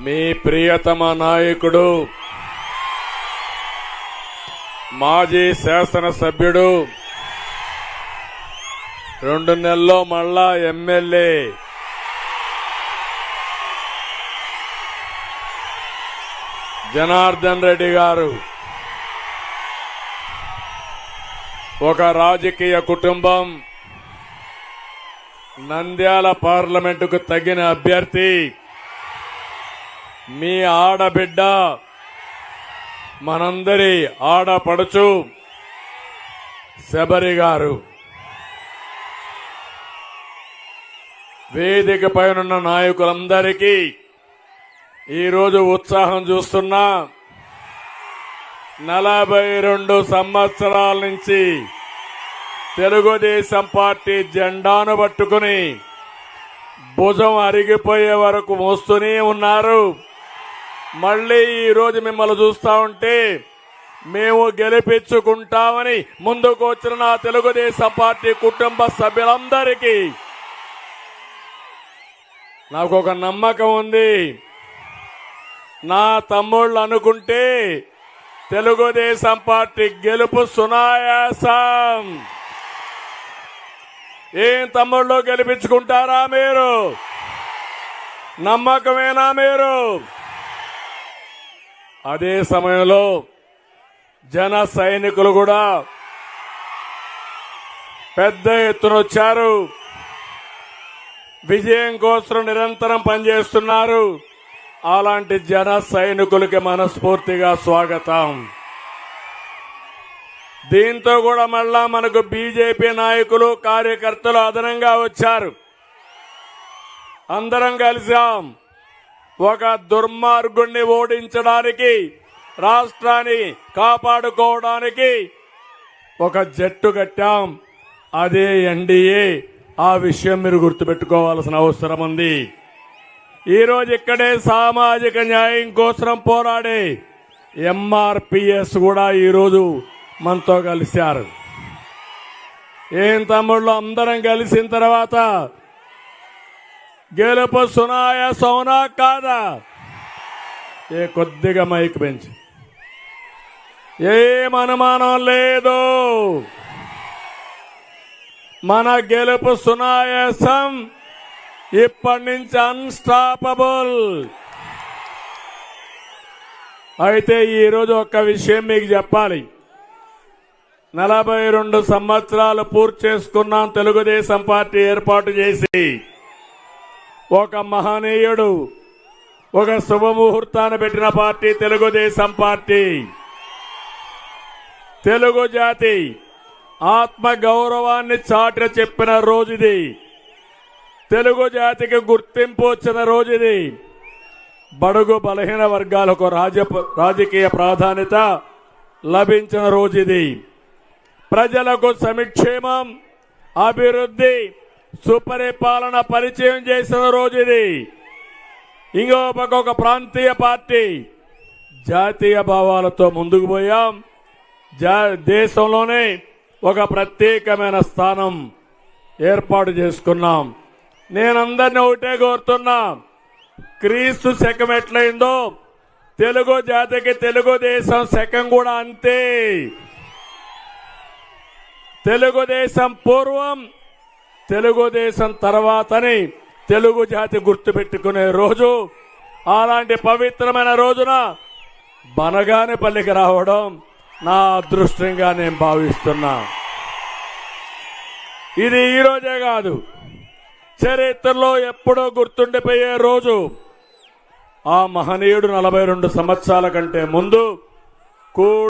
మీ ప్రియతమ నాయకుడు మాజీ శాసనసభ్యుడు 2 నెలల్లో మళ్ళా ఎమ్మెల్యే జనార్దన్ రెడ్డి గారు ఒక రాజకీయ కుటుంబం, నంద్యాల పార్లమెంటుకు తగిన అభ్యర్థి, మీ ఆడబిడ్డ, మనందరి ఆడపడుచు శబరి గారు. వేదిక పైనున్న నాయకులందరికీ ఈరోజు ఉత్సాహం చూస్తున్నా. 42 సంవత్సరాల నుంచి తెలుగుదేశం పార్టీ జెండాను పట్టుకుని భుజం అరిగిపోయే వరకు మోస్తూనే ఉన్నారు. మళ్లీ ఈరోజు మిమ్మల్ని చూస్తా ఉంటే మేము గెలిపించుకుంటామని ముందుకు వచ్చిన నా తెలుగుదేశం పార్టీ కుటుంబ సభ్యులందరికీ నాకు ఒక నమ్మకం ఉంది. నా తమ్ముళ్ళు అనుకుంటే తెలుగుదేశం పార్టీ గెలుపు సునాయాసం. ఏం తమ్ముళ్ళు, గెలిపించుకుంటారా మీరు? నమ్మకమేనా మీరు? అదే సమయంలో జన సైనికులు కూడా పెద్ద ఎత్తున వచ్చారు. విజయం కోసం నిరంతరం పనిచేస్తున్నారు. అలాంటి జన సైనికులకి మనస్ఫూర్తిగా స్వాగతం. దీంతో కూడా మళ్ళా మనకు బీజేపీ నాయకులు, కార్యకర్తలు అదనంగా వచ్చారు. అందరం కలిసాం. ఒక దుర్మార్గుణ్ణి ఓడించడానికి, రాష్ట్రాన్ని కాపాడుకోవడానికి ఒక జట్టు కట్టాం. అదే ఎన్డీఏ. ఆ విషయం మీరు గుర్తుపెట్టుకోవాల్సిన అవసరం ఉంది. ఈరోజు ఇక్కడే సామాజిక న్యాయం కోసం పోరాడే ఎంఆర్పీఎస్ కూడా ఈరోజు మనతో కలిశారు. ఏం తమ్ముళ్ళు, అందరం కలిసిన తర్వాత గెలుపు సునాయాసమా కాదా? కొద్దిగా మైక్ పెంచి, ఏం అనుమానం లేదు. మన గెలుపు సునాయాసం. ఇప్పటి నుంచి అన్స్టాపబుల్. అయితే ఈరోజు ఒక్క విషయం మీకు చెప్పాలి. 42 సంవత్సరాలు పూర్తి చేసుకున్నాం తెలుగుదేశం పార్టీ ఏర్పాటు చేసి. ఒక మహనీయుడు, ఒక శుభముహూర్తాన్ని పెట్టిన పార్టీ తెలుగుదేశం పార్టీ. తెలుగు జాతి ఆత్మ గౌరవాన్ని చాటి చెప్పిన రోజుది. తెలుగు జాతికి గుర్తింపు వచ్చిన రోజుది. బడుగు బలహీన వర్గాలకు రాజకీయ ప్రాధాన్యత లభించిన రోజుది. ప్రజలకు సంక్షేమం, అభివృద్ధి, సుపరిపాలన పరిచయం చేసిన రోజుది. ఇంకో పక్క ఒక ప్రాంతీయ పార్టీ, జాతీయ భావాలతో ముందుకు పోయాం. దేశంలోనే ఒక ప్రత్యేకమైన స్థానం ఏర్పాటు చేసుకున్నాం. నేనందరినీ ఒకటే కోరుతున్నా, క్రీస్తు శకం ఎట్లయిందో తెలుగు జాతికి తెలుగుదేశం శకం కూడా అంతే. తెలుగుదేశం పూర్వం, తెలుగుదేశం తర్వాతని తెలుగు జాతి గుర్తుపెట్టుకునే రోజు. అలాంటి పవిత్రమైన రోజున బనగానేపల్లికి రావడం నా అదృష్టంగా నేను భావిస్తున్నా. ఇది ఈ రోజే కాదు, చరిత్రలో ఎప్పుడో గుర్తుండిపోయే రోజు. ఆ మహనీయుడు 42 సంవత్సరాల కంటే ముందు